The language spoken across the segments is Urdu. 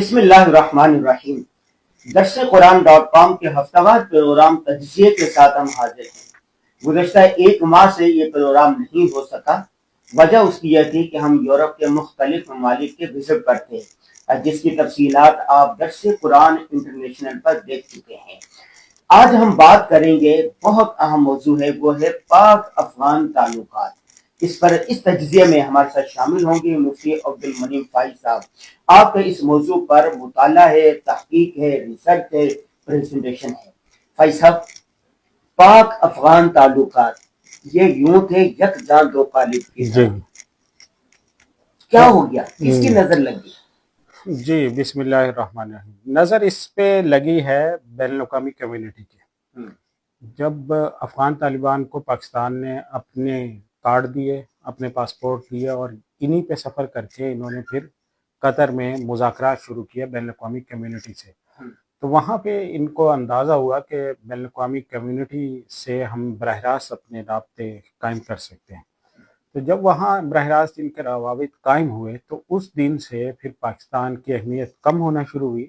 بسم اللہ الرحمن الرحیم۔ درس قرآن .com کے ہفتہ وار پروگرام تجزیے کے ساتھ ہم حاضر ہیں۔ گزشتہ ایک ماہ سے یہ پروگرام نہیں ہو سکا۔ وجہ اس کی یہ تھی کہ ہم یورپ کے مختلف ممالک کے وزٹ پر تھے، جس کی تفصیلات آپ درس قرآن انٹرنیشنل پر دیکھ چکے ہیں۔ آج ہم بات کریں گے، بہت اہم موضوع ہے، وہ ہے پاک افغان تعلقات۔ اس تجزیے میں ہمارے ساتھ شامل ہوں گے مفتی عبدالمنعم فائز صاحب۔ آپ کا اس موضوع پر مطالعہ ہے، تحقیق ہے، ریسرچ ہے، پریزنٹیشن ہے۔ فائز صاحب، پاک افغان تعلقات یہ یوں تھے یکجاں دو قالب کی طرح، کیا ہو گیا، کس کی نظر لگی؟ جی بسم اللہ الرحمن الرحیم۔ نظر اس پہ لگی ہے بین الاقوامی کمیونٹی کی۔ جب افغان طالبان کو پاکستان نے اپنے کارڈ دیے، اپنے پاسپورٹ دیے، اور انہی پہ سفر کر کے انہوں نے پھر قطر میں مذاکرات شروع کیے بین الاقوامی کمیونٹی سے، تو وہاں پہ ان کو اندازہ ہوا کہ بین الاقوامی کمیونٹی سے ہم براہ راست اپنے رابطے قائم کر سکتے ہیں۔ تو جب وہاں براہ راست ان کے روابط قائم ہوئے تو اس دن سے پھر پاکستان کی اہمیت کم ہونا شروع ہوئی،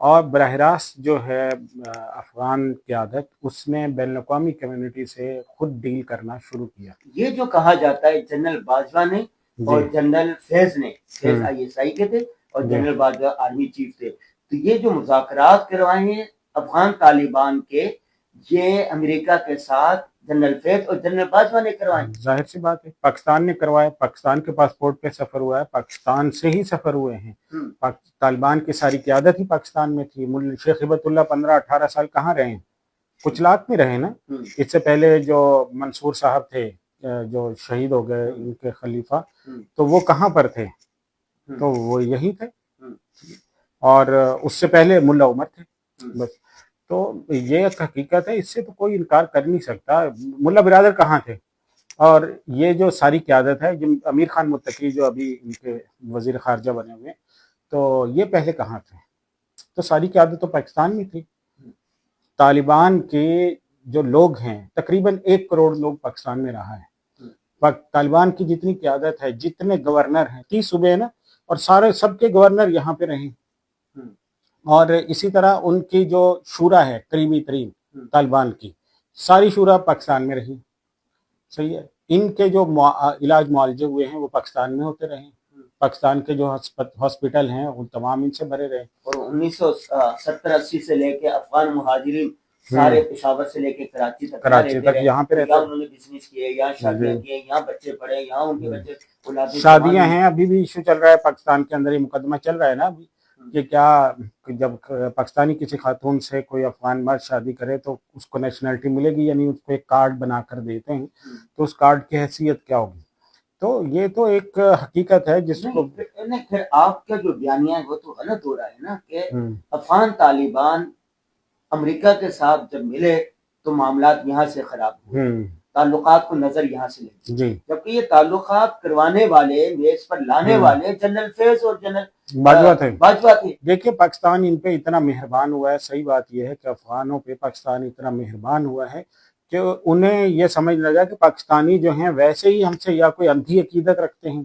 اور براہ راست جو ہے افغان قیادت اس نے بین الاقوامی کمیونٹی سے خود ڈیل کرنا شروع کیا۔ یہ جو کہا جاتا ہے جنرل باجوہ نے اور جنرل فیض نے، فیض ISI کے تھے اور جنرل باجوہ آرمی چیف تھے، تو یہ جو مذاکرات کروائے ہیں افغان طالبان کے، یہ امریکہ کے ساتھ جنرل فیض اور جنرل باجوہ نے کروائے۔ ظاہر سی بات ہے، پاکستان نے کروائے، پاکستان کے پاسپورٹ پہ سفر ہوا ہے، پاکستان سے ہی سفر ہوئے ہیں۔ طالبان کی ساری قیادت ہی پاکستان میں تھی۔ شیخ ہبت اللہ 15-18 سال کہاں رہے ہیں؟ کچھ لاکھ میں رہے نا۔ اس سے پہلے جو منصور صاحب تھے جو شہید ہو گئے، ان کے خلیفہ، تو وہ کہاں پر تھے؟ تو وہ یہی تھے، اور اس سے پہلے ملا عمر تھے بس۔ تو یہ ایک حقیقت ہے، اس سے تو کوئی انکار کر نہیں سکتا۔ ملا برادر کہاں تھے؟ اور یہ جو ساری قیادت ہے، امیر خان متقی جو ابھی ان کے وزیر خارجہ بنے ہوئے، تو یہ پہلے کہاں تھے؟ تو ساری قیادت تو پاکستان میں تھی۔ طالبان کے جو لوگ ہیں، تقریباً 1 کروڑ لوگ پاکستان میں رہا ہے۔ طالبان کی جتنی قیادت ہے، جتنے گورنر ہیں، 30 صوبے ہیں نا، اور سب کے گورنر یہاں پہ رہیں، اور اسی طرح ان کی جو شورا ہے قریبی ترین طالبان کی، ساری شورا پاکستان میں رہی۔ صحیح ہے، ان کے جو علاج معالجے ہوئے ہیں وہ پاکستان میں ہوتے رہے، پاکستان کے جو ہاسپٹل ہیں وہ تمام ان سے بھرے رہے۔ اور 1970-80 سے لے کے افغان مہاجرین سارے پشاور سے لے کے کراچی تک یہاں پہ رہتے، انہوں نے بزنس کیے، یہاں شادیاں کیے، یہاں بچے پڑھے، یہاں ان کے بچے اولادیں شادیاں ہیں۔ ابھی بھی ایشو چل رہا ہے پاکستان کے اندر، یہ مقدمہ چل رہا ہے نا ابھی، کہ کیا جب پاکستانی کسی خاتون سے کوئی افغان مرد شادی کرے تو اس کو نیشنلٹی ملے گی، یعنی اس کو ایک کارڈ بنا کر دیتے ہیں، تو اس کارڈ کی حیثیت کیا ہوگی؟ تو یہ تو ایک حقیقت ہے جس کو پھر آپ کا جو بیانیہ ہے وہ تو غلط ہو رہا ہے نا، کہ افغان طالبان امریکہ کے ساتھ جب ملے تو معاملات یہاں سے خراب ہوئے، تعلقات کو نظر یہاں سے لے، جبکہ یہ تعلقات کروانے والے، میز پر لانے والے جنرل فیض اور جنرل باجوہ تھے۔ دیکھیے پاکستان ان پہ اتنا مہربان ہوا ہے، صحیح بات یہ ہے کہ افغانوں پہ پاکستان اتنا مہربان ہوا ہے کہ انہیں یہ سمجھ لگا کہ پاکستانی جو ہیں ویسے ہی ہم سے یا کوئی اندھی عقیدت رکھتے ہیں،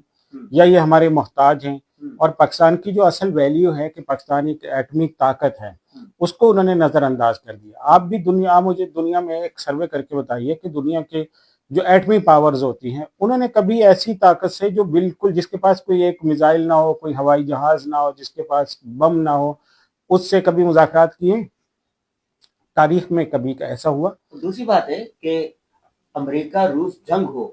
یا یہ ہمارے محتاج ہیں، اور پاکستان کی جو اصل ویلیو ہے کہ پاکستان ایک ایٹمی طاقت ہے، اس کو انہوں نے نظر انداز کر دیا۔ آپ بھی مجھے دنیا میں ایک سروے کر کے بتائیے کہ دنیا کے جو ایٹمی پاورز ہوتی ہیں، انہوں نے کبھی ایسی طاقت سے جو بالکل جس کے پاس کوئی ایک میزائل نہ ہو، کوئی ہوائی جہاز نہ ہو، جس کے پاس بم نہ ہو، اس سے کبھی مذاکرات کیے؟ تاریخ میں کبھی ایسا ہوا؟ دوسری بات ہے کہ امریکہ روس جنگ ہو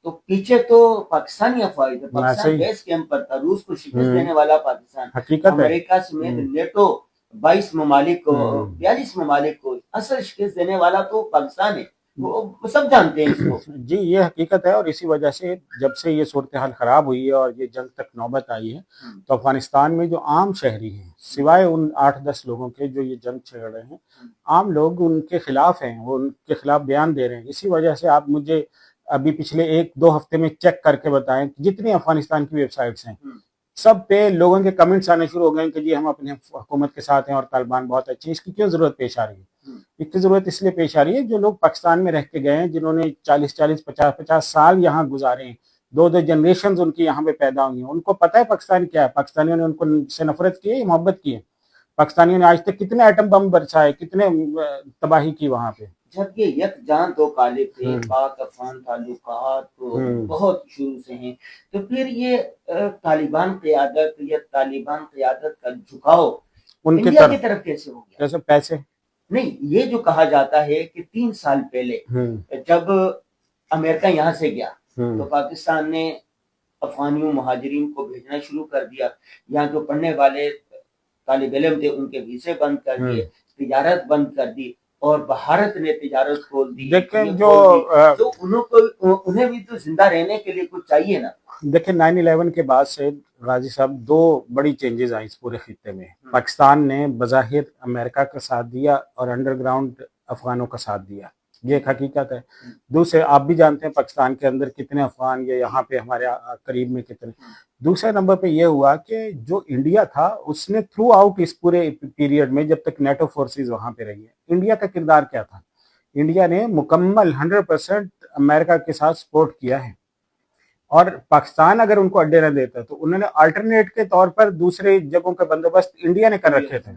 تو پیچھے تو پاکستانی افواج تھے، پاکستان بیس کیمپ پر تھا، روس کو شکست دینے والا پاکستان، امریکہ سمیت نیٹو 22 ممالک کو، 42 ممالک کو اصل شکست دینے والا تو پاکستان ہے، وہ سب جانتے ہیں اس کو۔ جی یہ حقیقت ہے، اور اسی وجہ سے جب سے یہ صورتحال خراب ہوئی ہے اور یہ جنگ تک نوبت آئی ہے، تو افغانستان میں جو عام شہری ہیں، سوائے ان 8-10 لوگوں کے جو یہ جنگ چھیڑ رہے ہیں، عام لوگ ان کے خلاف ہیں، وہ ان کے خلاف بیان دے رہے ہیں۔ اسی وجہ سے آپ مجھے ابھی پچھلے 1-2 ہفتے میں چیک کر کے بتائیں، جتنی افغانستان کی ویب سائٹس ہیں سب پہ لوگوں کے کمنٹس آنے شروع ہو گئے کہ جی ہم اپنے حکومت کے ساتھ ہیں اور طالبان بہت اچھے ہیں۔ اس کی کیوں ضرورت پیش آ رہی ہے؟ اس کی ضرورت اس لیے پیش آ رہی ہے جو لوگ پاکستان میں رہ کے گئے ہیں، جنہوں نے 40-50 سال یہاں گزارے ہیں، دو جنریشنز ان کی یہاں پہ پیدا ہوئی ہیں. ان کو پتہ ہے پاکستان کیا ہے, پاکستانیوں نے ان کو سے نفرت کی ہے یا محبت کی ہے؟ پاکستانیوں نے آج تک کتنے ایٹم بم برسائے, کتنے تباہی کی وہاں پہ. جب یہ یکجان دو کالے تھے, پاک افغان تعلقات تو بہت شروع سے ہیں, تو پھر یہ طالبان قیادت یا طالبان قیادت کا جھکاؤ ان کی انڈیا کی طرف کیسے ہو گیا؟ جیسے پیسے نہیں, یہ جو کہا جاتا ہے کہ 3 سال پہلے جب امریکہ یہاں سے گیا تو پاکستان نے افغانیوں مہاجرین کو بھیجنا شروع کر دیا, یہاں جو پڑھنے والے طالب علم تھے ان کے ویزے بند کر دیے, تجارت بند کر دی, اور بھارت نے تجارت کھول دی. دیکھیں تو انہیں بھی تو زندہ رہنے کے لیے کچھ چاہیے نا. دیکھیں 9/11 کے بعد سے غازی صاحب 2 بڑی چینجز آئی اس پورے خطے میں. پاکستان نے بظاہر امریکہ کا ساتھ دیا اور انڈر گراؤنڈ افغانوں کا ساتھ دیا, یہ ایک حقیقت ہے. دوسرے آپ بھی جانتے ہیں پاکستان کے اندر کتنے افغان, یا یہاں پہ ہمارے قریب میں کتنے. دوسرے نمبر پہ یہ ہوا کہ جو انڈیا تھا اس نے تھرو آؤٹ اس پورے پیریڈ میں جب تک نیٹو فورسز وہاں پہ رہی ہے, انڈیا کا کردار کیا تھا؟ انڈیا نے مکمل 100% امریکہ کے ساتھ سپورٹ کیا ہے, اور پاکستان اگر ان کو اڈے نہ دیتا تو انہوں نے آلٹرنیٹ کے طور پر دوسرے جگہوں کا بندوبست انڈیا نے کر رکھے تھے.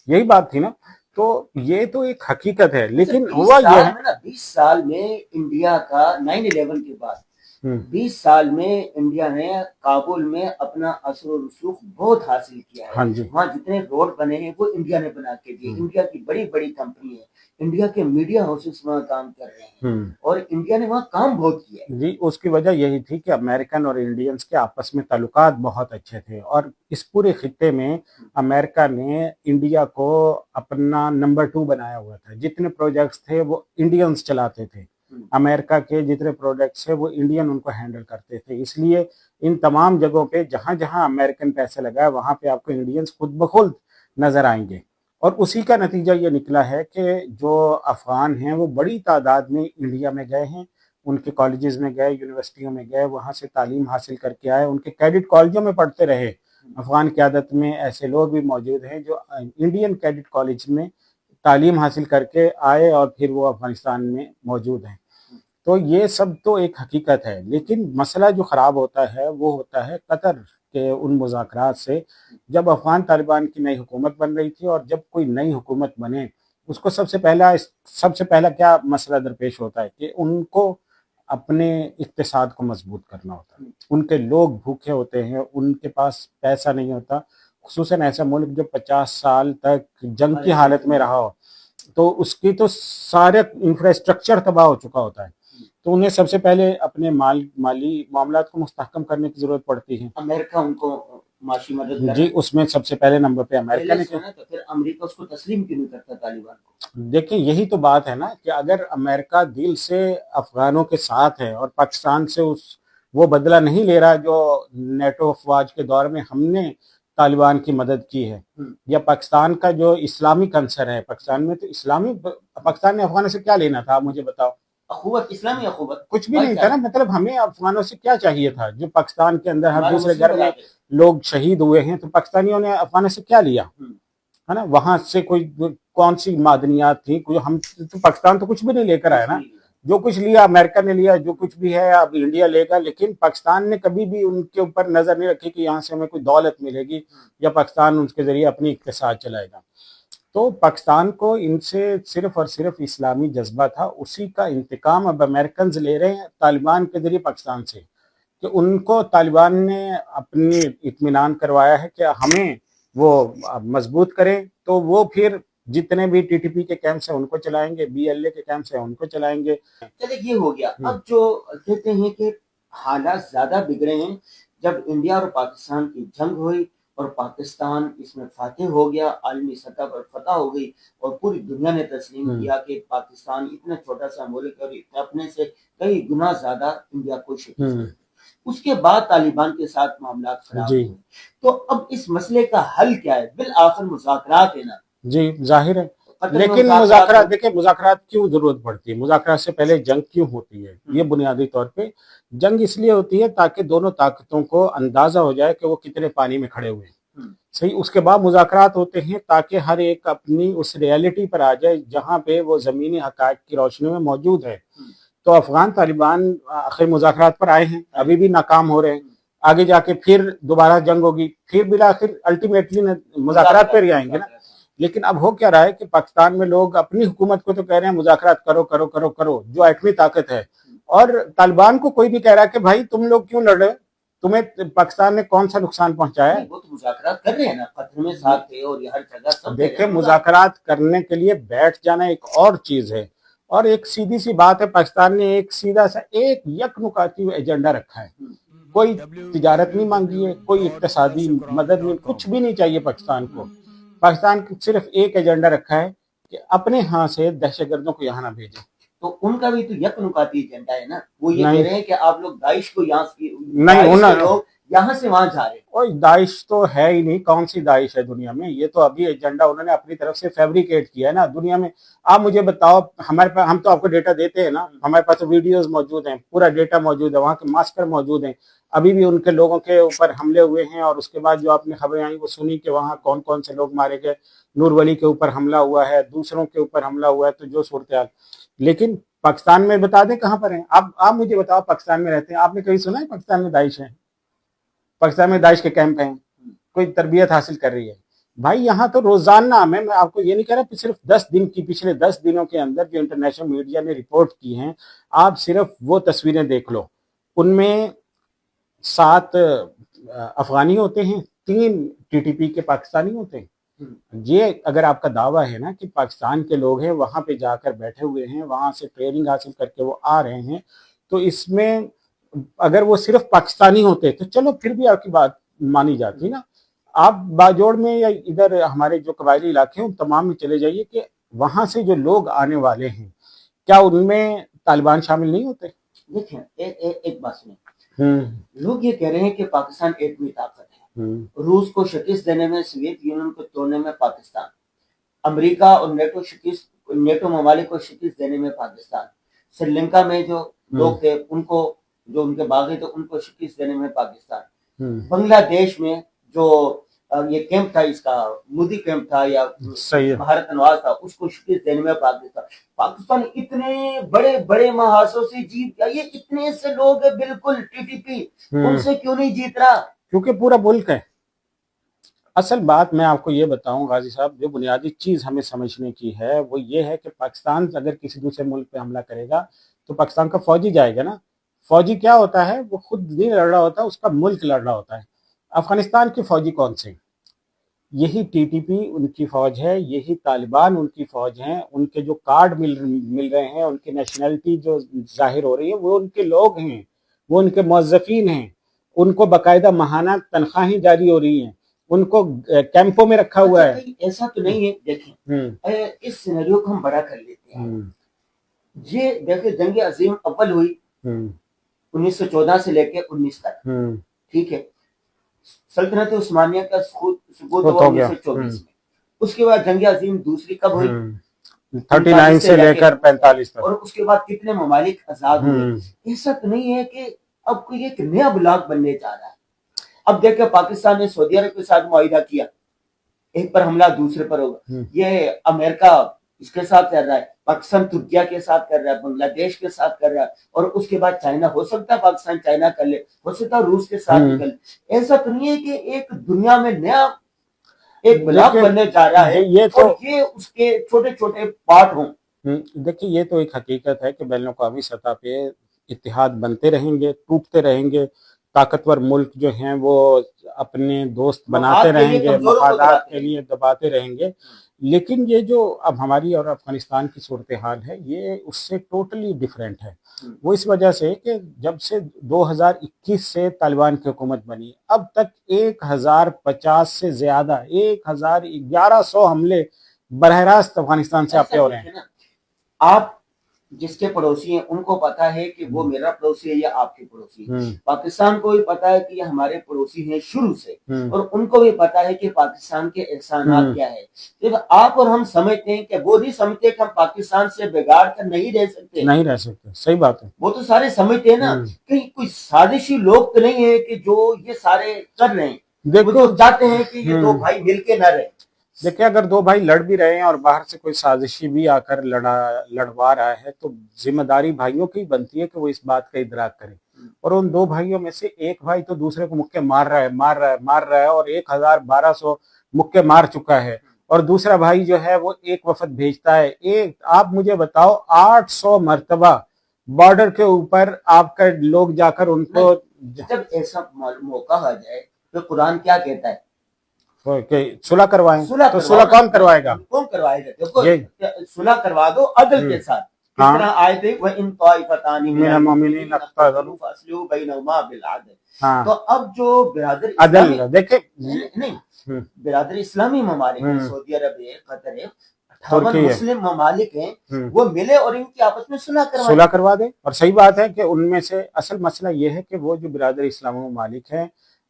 یہی بات تھی نا. تو یہ تو ایک حقیقت ہے, لیکن ہوا یہ ہے 20 سال میں انڈیا کا 9/11 کے بعد 20 سال میں انڈیا نے کابل میں اپنا اثر و رسوخ بہت حاصل کیا ہے. وہاں جتنے روڈ بنے ہیں وہ انڈیا نے بنا کے دیے. انڈیا کی بڑی بڑی کمپنی ہے, انڈیا کے میڈیا ہاؤسز وہاں کام کر رہے ہیں, اور انڈیا نے وہاں کام بہت کیا ہے. جی, اس کی وجہ یہی تھی کہ امریکن اور انڈینز کے آپس میں تعلقات بہت اچھے تھے, اور اس پورے خطے میں امریکہ نے انڈیا کو اپنا نمبر 2 بنایا ہوا تھا. جتنے پروجیکٹس تھے وہ انڈینز چلاتے تھے, امریکہ کے جتنے پروجیکٹس ہیں وہ انڈین ان کو ہینڈل کرتے تھے. اس لیے ان تمام جگہوں پہ جہاں جہاں امریکن پیسے لگائے وہاں پہ آپ کو انڈینز خود بخود نظر آئیں گے. اور اسی کا نتیجہ یہ نکلا ہے کہ جو افغان ہیں وہ بڑی تعداد میں انڈیا میں گئے ہیں, ان کے کالجز میں گئے, یونیورسٹیوں میں گئے, وہاں سے تعلیم حاصل کر کے آئے, ان کے کیڈٹ کالجوں میں پڑھتے رہے. افغان قیادت میں ایسے لوگ بھی موجود ہیں جو انڈین کیڈٹ کالج میں تعلیم حاصل کر کے آئے اور پھر وہ افغانستان میں موجود ہیں. تو یہ سب تو ایک حقیقت ہے, لیکن مسئلہ جو خراب ہوتا ہے وہ ہوتا ہے قطر کے ان مذاکرات سے. جب افغان طالبان کی نئی حکومت بن رہی تھی, اور جب کوئی نئی حکومت بنے اس کو سب سے پہلا کیا مسئلہ درپیش ہوتا ہے کہ ان کو اپنے اقتصاد کو مضبوط کرنا ہوتا ہے. ان کے لوگ بھوکے ہوتے ہیں, ان کے پاس پیسہ نہیں ہوتا, خصوصاً ایسا ملک جو 50 سال تک جنگ کی حالت میں رہا ہو, تو اس کی تو سارے انفراسٹرکچر تباہ ہو چکا ہوتا ہے. تو انہیں سب سے پہلے اپنے مالی معاملات کو مستحکم کرنے کی ضرورت پڑتی ہے. امریکہ ان کو معاشی مدد جی, اس میں سب سے پہلے نمبر پہ امریکہ نے کیا. تو پھر امریکہ اس کو تسلیم کیوں نہیں کرتا طالبان کو؟ دیکھیں یہی تو بات ہے نا کہ اگر امریکہ دل سے افغانوں کے ساتھ ہے اور پاکستان سے وہ بدلہ نہیں لے رہا جو نیٹو افواج کے دور میں ہم نے طالبان کی مدد کی ہے, یا پاکستان کا جو اسلامی کنسر ہے, پاکستان میں تو پاکستان نے افغانوں سے کیا لینا تھا, مجھے بتاؤ. اخوت, اسلامی اخوت کچھ بھی نہیں تھا نا. مطلب ہمیں افغانوں سے کیا چاہیے تھا؟ جو پاکستان کے اندر ہر دوسرے گھر میں لوگ شہید ہوئے ہیں, تو پاکستانیوں نے افغانوں سے کیا لیا ہے نا؟ وہاں سے کوئی کون سی معدنیات تھی؟ ہم تو پاکستان تو کچھ بھی نہیں لے کر آیا نا. جو کچھ لیا امریکہ نے لیا, جو کچھ بھی ہے اب انڈیا لے گا, لیکن پاکستان نے کبھی بھی ان کے اوپر نظر نہیں رکھی کہ یہاں سے ہمیں کوئی دولت ملے گی یا پاکستان ان کے ذریعے اپنی اقتصاد چلائے گا. تو پاکستان کو ان سے صرف اور صرف اسلامی جذبہ تھا, اسی کا انتقام اب امریکنز لے رہے ہیں طالبان کے ذریعے پاکستان سے, کہ ان کو طالبان نے اپنی اطمینان کروایا ہے کہ ہمیں وہ مضبوط کریں, تو وہ پھر جتنے بھی ٹی ٹی پی کے کیمپس ہیں ان کو چلائیں گے, بی ایل اے کے کیمپس ہیں ان کو چلائیں گے. چلے یہ ہو گیا. اب جو کہتے ہیں کہ حالات زیادہ بگڑے ہیں جب انڈیا اور پاکستان کی جنگ ہوئی اور پاکستان اس میں فاتح ہو گیا, عالمی سطح پر فتح ہو گئی, اور پوری دنیا نے تسلیم کیا کہ پاکستان اتنا چھوٹا سا ملک اور اپنے سے کئی گنا زیادہ انڈیا کو شکست. اس کے بعد طالبان کے ساتھ معاملات خراب ہوئے. تو اب اس مسئلے کا حل کیا ہے؟ بالآخر مذاکرات ہے نا. جی ظاہر ہے, لیکن مذاکرات, دیکھیں مذاکرات کیوں ضرورت پڑتی ہے؟ مذاکرات سے پہلے جنگ کیوں ہوتی ہے؟ یہ بنیادی طور پہ جنگ اس لیے ہوتی ہے تاکہ دونوں طاقتوں کو اندازہ ہو جائے کہ وہ کتنے پانی میں کھڑے ہوئے ہیں. صحیح. اس کے بعد مذاکرات ہوتے ہیں تاکہ ہر ایک اپنی اس ریالٹی پر آ جائے جہاں پہ وہ زمینی حقائق کی روشنی میں موجود ہے, تو افغان طالبان آخر مذاکرات پر آئے ہیں, ابھی بھی ناکام ہو رہے ہیں, آگے جا کے پھر دوبارہ جنگ ہوگی, پھر بالآخر الٹیمیٹلی مذاکرات پر ہی آئیں گے نا. لیکن اب ہو کیا رہا ہے کہ پاکستان میں لوگ اپنی حکومت کو تو کہہ رہے ہیں مذاکرات کرو کرو کرو کرو, جو ایٹمی طاقت ہے, اور طالبان کو کوئی بھی کہہ رہا ہے کہ بھائی تم لوگ کیوں لڑ رہے ہو, تمہیں پاکستان نے کون سا نقصان پہنچایا ہے؟ وہ تو مذاکرات کر رہے ہیں نا, قطر میں ساتھ تھے اور یہ ہر جگہ سب. دیکھیں مذاکرات کرنے کے لیے بیٹھ جانا ایک اور چیز ہے, اور ایک سیدھی سی بات ہے, پاکستان نے ایک سیدھا سا ایک یک نکاتی ایجنڈا رکھا ہے, کوئی تجارت نہیں مانگی ہے, کوئی اقتصادی مدد نہیں, کچھ بھی نہیں چاہیے پاکستان کو. پاکستان صرف ایک ایجنڈا رکھا ہے کہ اپنے ہاں سے دہشت گردوں کو یہاں نہ بھیجیں. تو ان کا بھی تو یک نکاتی ایجنڈا ہے نا, وہ یہ کہہ رہے ہیں کہ آپ لوگ داعش کو یہاں سے وہاں جا رہے ہیں. اور داعش تو ہے ہی نہیں, کون سی داعش ہے دنیا میں, یہ تو ابھی ایجنڈا انہوں نے اپنی طرف سے فیبریکیٹ کیا ہے نا دنیا میں. آپ مجھے بتاؤ, ہمارے پاس, ہم تو آپ کو ڈیٹا دیتے ہیں نا, ہمارے پاس تو ویڈیوز موجود ہیں, پورا ڈیٹا موجود ہے, وہاں کے ماسٹر موجود ہیں, ابھی بھی ان کے لوگوں کے اوپر حملے ہوئے ہیں, اور اس کے بعد جو آپ نے خبریں آئیں وہ سنی کہ وہاں کون کون سے لوگ مارے گئے, نور ولی کے اوپر حملہ ہوا ہے, دوسروں کے اوپر حملہ ہوا ہے, تو جو صورتحال. لیکن پاکستان میں بتا دیں کہاں پر ہیں آپ مجھے بتاؤ, پاکستان میں رہتے ہیں, آپ نے کبھی سنا ہے پاکستان میں داعش ہے؟ پاکستان میں داعش کے کیمپ ہیں, کوئی تربیت حاصل کر رہی ہے؟ بھائی یہاں تو روزانہ میں آپ کو یہ نہیں کہہ رہا, صرف 10 دن کی, پچھلے 10 دنوں کے اندر جو انٹرنیشنل میڈیا نے رپورٹ کی ہیں, آپ صرف وہ تصویریں دیکھ لو, ان میں 7 افغانی ہوتے ہیں, 3 ٹی ٹی پی کے پاکستانی ہوتے ہیں. یہ اگر آپ کا دعویٰ ہے نا کہ پاکستان کے لوگ ہیں وہاں پہ جا کر بیٹھے ہوئے ہیں, وہاں سے ٹریننگ حاصل کر کے وہ آ رہے ہیں, تو اس میں اگر وہ صرف پاکستانی ہوتے تو چلو پھر بھی آپ کی بات مانی جاتی نا. آپ باجوڑ میں یا ادھر ہمارے جو قبائلی علاقے ہیں ان تمام میں چلے جائیے کہ وہاں سے جو لوگ آنے والے ہیں کیا ان میں طالبان شامل نہیں ہوتے؟ دیکھیں ایک بات سنیں, لوگ یہ کہہ رہے ہیں کہ پاکستان ایٹمی طاقت ہے, روس کو شکست دینے میں, سوویت یونین کو توڑنے میں پاکستان, امریکہ اور نیٹو ممالک کو شکست دینے میں پاکستان, سری لنکا میں جو لوگ تھے ان کو, جو ان کے باغی تھے ان کو شکست دینے میں پاکستان, بنگلہ دیش میں جو یہ کیمپ تھا, اس کا مودی کیمپ تھا یا بھارت نواز تھا, اس کو شکست دینے میں پاکستان اتنے بڑے بڑے محاذوں سے جیت گیا. یہ اتنے سے لوگ ہیں بالکل ٹی ٹی پی, ان سے کیوں نہیں جیت رہا؟ کیونکہ پورا ملک ہے. اصل بات میں آپ کو یہ بتاؤں غازی صاحب, جو بنیادی چیز ہمیں سمجھنے کی ہے وہ یہ ہے کہ پاکستان اگر کسی دوسرے ملک پہ حملہ کرے گا تو پاکستان کا فوجی جائے گا نا. فوجی کیا ہوتا ہے, وہ خود نہیں لڑ رہا ہوتا, اس کا ملک لڑ رہا ہوتا ہے. افغانستان کے فوجی کون سے؟ یہی ٹی ٹی پی ان کی فوج ہے, یہی طالبان ان کی فوج ہیں, ان کے جو کارڈ مل رہے ہیں, ان کی نیشنلٹی جو ظاہر ہو رہی ہے وہ ان کے لوگ ہیں, وہ ان کے موظفین ہیں, ان کو باقاعدہ ماہانہ تنخواہیں جاری ہو رہی ہیں, ان کو کیمپوں میں رکھا ہوا ہے. ایسا تو نہیں ہے. دیکھیں اس سینیریو کو ہم بڑا کر لیتے ہیں. یہ دیکھیں جنگ عظیم اول ہوئی 1914 سے لے کے 19 تک, ٹھیک ہے, سلطنت عثمانیہ کا سقوط ہوا 1924 میں, اس کے بعد جنگ عظیم دوسری کب ہوئی؟ 39 سے لے کر 45 تک, اور اس کے بعد کتنے ممالک آزاد ہوئے. ایسا تو نہیں ہے کہ اب کوئی ایک نیا بلاک بننے جا رہا ہے. اب دیکھیں پاکستان نے سعودی عرب کے ساتھ معاہدہ کیا, ایک پر حملہ دوسرے پر ہوگا. یہ امریکہ اس کے ساتھ کر رہا ہے, پاکستان ترکیہ کے ساتھ کر رہا ہے, بنگلہ دیش کے ساتھ کر رہا ہے, اور اس کے بعد چائنا, ہو سکتا ہے پاکستان چائنا کر لے, ہو سکتا ہے روس کے ساتھ کر لے. ایسا تو نہیں ہے کہ ایک دنیا میں نیا ایک بلاک بننے جا رہا ہے اور یہ اس کے چھوٹے چھوٹے پارٹ ہوں. دیکھیں یہ تو ایک حقیقت ہے کہ بین الاقوامی سطح پہ اتحاد بنتے رہیں گے, ٹوٹتے رہیں گے, طاقتور ملک جو ہیں وہ اپنے دوست بناتے رہیں گے, مفادات کے لیے دباتے رہیں گے. لیکن یہ جو اب ہماری اور افغانستان کی صورتحال ہے یہ اس سے ٹوٹلی ڈیفرنٹ ہے. وہ اس وجہ سے کہ جب سے 2021 سے طالبان کی حکومت بنی اب تک 1050 سے زیادہ 1100 حملے براہ راست افغانستان سے آپ پہ ہو رہے ہیں. آپ جس کے پڑوسی ہیں ان کو پتا ہے کہ وہ میرا پڑوسی ہے یا آپ کے پڑوسی ہے. پاکستان کو بھی پتا ہے کہ یہ ہمارے پڑوسی ہیں شروع سے, اور ان کو بھی پتا ہے کہ پاکستان کے احسانات کیا ہے. جب آپ اور ہم سمجھتے ہیں کہ وہ نہیں سمجھتے کہ ہم پاکستان سے بگاڑ کر نہیں رہ سکتے. صحیح بات ہے. وہ تو سارے سمجھتے ہیں نا کہ کوئی سازشی لوگ تو نہیں ہے کہ جو یہ سارے کر رہے ہیں. وہ تو چاہتے ہیں کہ یہ دو بھائی مل کے نہ رہیں. دیکھیں اگر دو بھائی لڑ بھی رہے ہیں اور باہر سے کوئی سازشی بھی آ کر لڑوا رہا ہے تو ذمہ داری بھائیوں کی بنتی ہے کہ وہ اس بات کا ادراک کریں. اور ان دو بھائیوں میں سے ایک بھائی تو دوسرے کو مکے مار رہا ہے اور 1200 مکے مار چکا ہے, اور دوسرا بھائی جو ہے وہ ایک وفد بھیجتا ہے. آپ مجھے بتاؤ 800 مرتبہ بارڈر کے اوپر آپ کا لوگ جا کر ان کو جب ایسا موقع آ جائے تو قرآن کیا کہتا ہے کہ صلح کروائیں, تو صلح کون کروائے گا؟ کون کروائے گا؟ دیکھو صلح کروا دو عدل کے ساتھ. کس طرح آئے تھے وَإِن طَائِفَتَانِ مِنَ الْمُؤْمِنِينَ اقْتَتَلُوا فَأَصْلِحُوا بَيْنَهُمَا بِالْعَدْلِ. تو اب جو برادر عدل دیکھیں نہیں برادر اسلامی ممالک ہیں, سعودی عرب ہے, قطر ہے, 58 مسلم ممالک ہیں, وہ ملے اور ان کی آپس میں صلح کروا دیں. اور صحیح بات ہے کہ ان میں سے اصل مسئلہ یہ ہے کہ وہ جو برادر اسلامی ممالک ہیں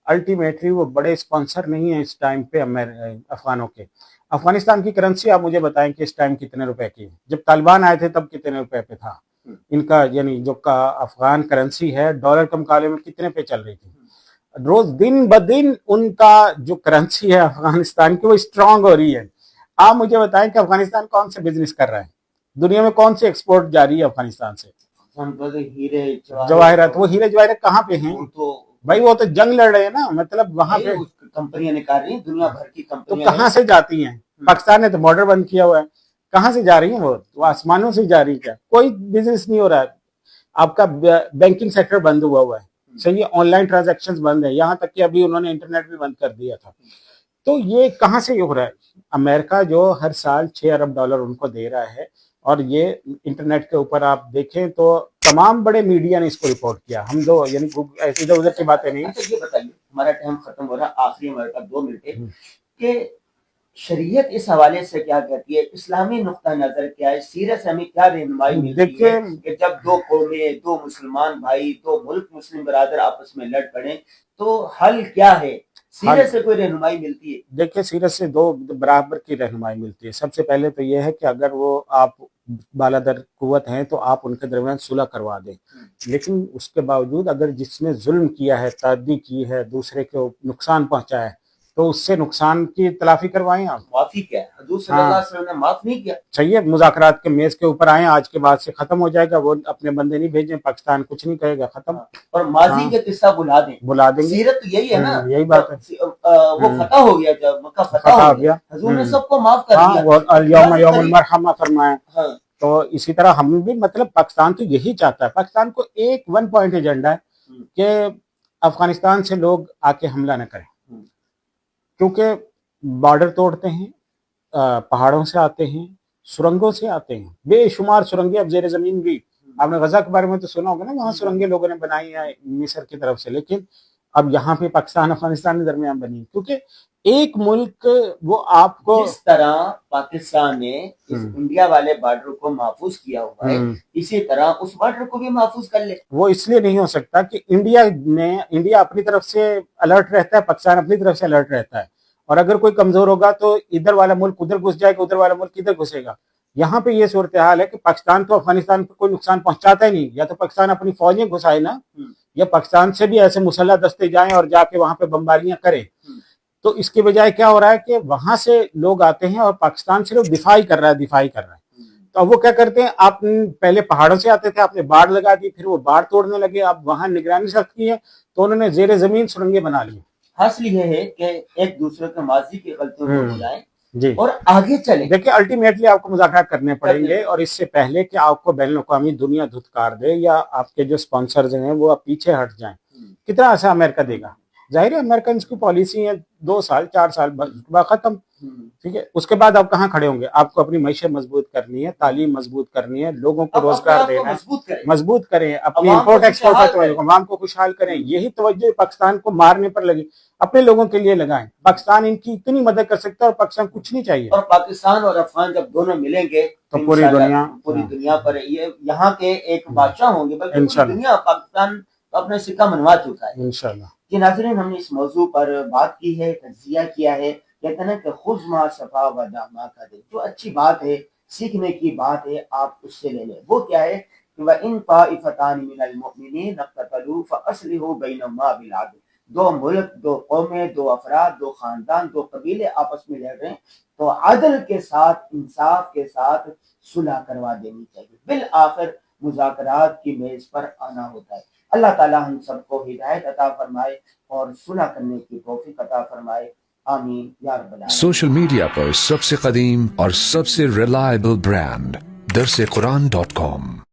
الٹیمیٹلی وہ بڑے اسپانسر نہیں ہیں اس ٹائم پہ افغانوں کے. افغانستان کی کرنسی آپ مجھے بتائیں کہ اس ٹائم کتنے روپے کی ہے؟ جب طالبان آئے تھے تب کتنے روپے پہ تھا ان کا, یعنی جو افغان کرنسی ہے ڈالر کے مقابلے میں کتنے پہ چل رہی تھی؟ روز دن بدن ان کا جو کرنسی ہے افغانستان کی وہ اسٹرانگ ہو رہی ہے. آپ مجھے بتائیں کہ افغانستان کون سے بزنس کر رہا ہے, دنیا میں کون سے ایکسپورٹ جاری ہے افغانستان سے؟ ہیرے جواہرات. وہ ہیرے جواہرات کہاں پہ ہیں بھائی؟ وہ تو جنگ لڑ رہے ہیں نا, مطلب وہاں پہ کمپنیاں نکال رہی ہیں, دنیا بھر کی تو کمپنیاں کہاں سے جاتی ہیں؟ پاکستان نے تو بارڈر بند کیا ہوا ہے, کہاں سے جا رہی ہیں وہ آسمانوں سے جا رہی ہے. کیا کوئی بزنس نہیں ہو رہا ہے. آپ کا بینکنگ سیکٹر بند ہوا ہے, صحیح ہے, آن لائن ٹرانزیکشن بند ہے, یہاں تک کہ ابھی انہوں نے انٹرنیٹ بھی بند کر دیا تھا. تو یہ کہاں سے ہو رہا ہے؟ امریکہ جو ہر سال $6 ارب ان کو دے رہا ہے, اور یہ انٹرنیٹ کے اوپر آپ دیکھیں تو تمام بڑے میڈیا نے اس کو رپورٹ کیا. ہم دو یعنی ادھر ادھر کی باتیں نہیں. یہ بتائیے, ہمارا ٹائم ختم ہو رہا, آخری ہمارے پاس 2 منٹ ہے, کہ شریعت اس حوالے سے کیا کہتی ہے, اسلامی نقطہ نظر کیا ہے, سیرت سے ہمیں کیا رہنمائی ملتی ہے کہ جب دو قومیں, دو مسلمان بھائی, دو ملک مسلم برادر آپس میں لڑ پڑیں تو حل کیا ہے؟ سیرت سے کوئی رہنمائی ملتی ہے؟ دیکھیں سیرت سے دو برابر کی رہنمائی ملتی ہے. سب سے پہلے تو یہ ہے کہ اگر وہ آپ بالادر قوت ہیں تو آپ ان کے درمیان صلح کروا دیں, لیکن اس کے باوجود اگر جس نے ظلم کیا ہے, تعدی کی ہے, دوسرے کو نقصان پہنچایا ہے, تو اس سے نقصان کی تلافی کروائیں آپ. معافی کیا ہے؟ حضور صلی اللہ علیہ وسلم نے معاف نہیں کیا. چاہیے مذاکرات کے میز کے اوپر آئیں, آج کے بعد سے ختم ہو جائے گا, وہ اپنے بندے نہیں بھیجیں, پاکستان کچھ نہیں کہے گا, ختم. اور ماضی کے قصہ بلا دیں گے. سیرت تو یہی ہے نا, یہی بات ہے. وہ فتح ہو گیا, جب مکہ فتح ہو گیا حضور نے سب کو معاف کر دیا, اليوم یوم المرحمہ فرمایا. تو اسی طرح ہم بھی, مطلب پاکستان تو یہی چاہتا ہے. پاکستان کو ایک 1 پوائنٹ ایجنڈا ہے کہ افغانستان سے لوگ آ کے حملہ نہ کریں, کیونکہ بارڈر توڑتے ہیں, پہاڑوں سے آتے ہیں, سرنگوں سے آتے ہیں, بے شمار سرنگیں. اب زیر زمین بھی آپ نے غزہ کے بارے میں تو سنا ہوگا نا, وہاں سرنگیں لوگوں نے بنائی ہیں مصر کی طرف سے, لیکن اب یہاں پہ پاکستان افغانستان کے درمیان بنی, کیونکہ ایک ملک وہ آپ کو جس طرح پاکستان نے اس انڈیا والے بارڈر کو محفوظ کیا ہوا ہے, اسی طرح اس بارڈر کو بھی محفوظ کر لے. وہ اس لیے نہیں ہو سکتا کہ انڈیا اپنی طرف سے الرٹ رہتا ہے, پاکستان اپنی طرف سے الرٹ رہتا ہے, اور اگر کوئی کمزور ہوگا تو ادھر والا ملک ادھر گھس جائے گا, ادھر والا ملک ادھر گھسے گا. یہاں پہ یہ صورتحال ہے کہ پاکستان تو افغانستان کو کوئی نقصان پہنچاتا ہی نہیں, یا تو پاکستان اپنی فوجیں گھسائے نا, یا پاکستان سے بھی ایسے مسلح دستے جائیں اور جا کے وہاں پہ بمباریاں کریں. تو اس کے بجائے کیا ہو رہا ہے کہ وہاں سے لوگ آتے ہیں اور پاکستان صرف دفاعی کر رہا ہے. تو اب وہ کیا کرتے ہیں, آپ پہلے پہاڑوں سے آتے تھے, آپ نے باڑ لگا دی, پھر وہ باڑ توڑنے لگے, اب وہاں نگرانی سخت کی ہے تو انہوں نے زیر زمین سرنگیں بنا لی. حاصل یہ ہے کہ ایک دوسرے کے ماضی کی غلطیوں کو بھلائیں اور آگے چلیں. دیکھیں الٹیمیٹلی آپ کو مذاکرات کرنے پڑیں گے, اور اس سے پہلے کہ آپ کو بین الاقوامی دنیا دھتکار دے یا آپ کے جو اسپانسرز ہیں وہ پیچھے ہٹ جائیں, کتنا ایسا امریکہ دے گا؟ ظاہر ہے امریکنز کی پالیسی ہے 2 سال 4 سال ختم, ٹھیک ہے. اس کے بعد آپ کہاں کھڑے ہوں گے؟ آپ کو اپنی معیشت مضبوط کرنی ہے, تعلیم مضبوط کرنی ہے, لوگوں کو روزگار دینا ہے, مضبوط کریں اپنی امپورٹ ایکسپورٹ, عوام کو خوشحال کریں. یہی توجہ پاکستان کو مارنے پر لگی, اپنے لوگوں کے لیے لگائیں. پاکستان ان کی اتنی مدد کر سکتا ہے اور پاکستان کچھ نہیں چاہیے. اور پاکستان اور افغان جب دونوں ملیں گے تو پوری دنیا پر یہ یہاں کے ایک بادشاہ ہوں گے, بلکہ پوری دنیا. پاکستان اپنا سکہ منوا چکا ہے انشاءاللہ. جی ناظرین, ہم نے اس موضوع پر بات کی ہے, تجزیہ کیا ہے. کہتے ہیں کہ خذ ما صفا و دع ما قدر, جو اچھی بات ہے, سیکھنے کی بات ہے, آپ اس سے لے لیں. وہ کیا ہے کہ وَإِن طَائِفَتَانِ مِنَ الْمُؤْمِنِينَ اقْتَتَلُوا فَأَصْلِحُوا بَيْنَهُمَا بِالْعَدْلِ. دو ملک، دو قومیں، دو افراد، دو خاندان، دو قبیلے آپس میں لڑ رہے ہیں تو عدل کے ساتھ، انصاف کے ساتھ صلح کروا دینی چاہیے، بالآخر مذاکرات کی میز پر آنا ہوتا ہے۔ اللہ تعالی ہم سب کو ہدایت عطا فرمائے اور صلح کرنے کی توفیق عطا فرمائے، آمین یا رب العالمین۔ سوشل میڈیا پر سب سے قدیم اور سب سے ریلائبل برانڈ درس قرآن.com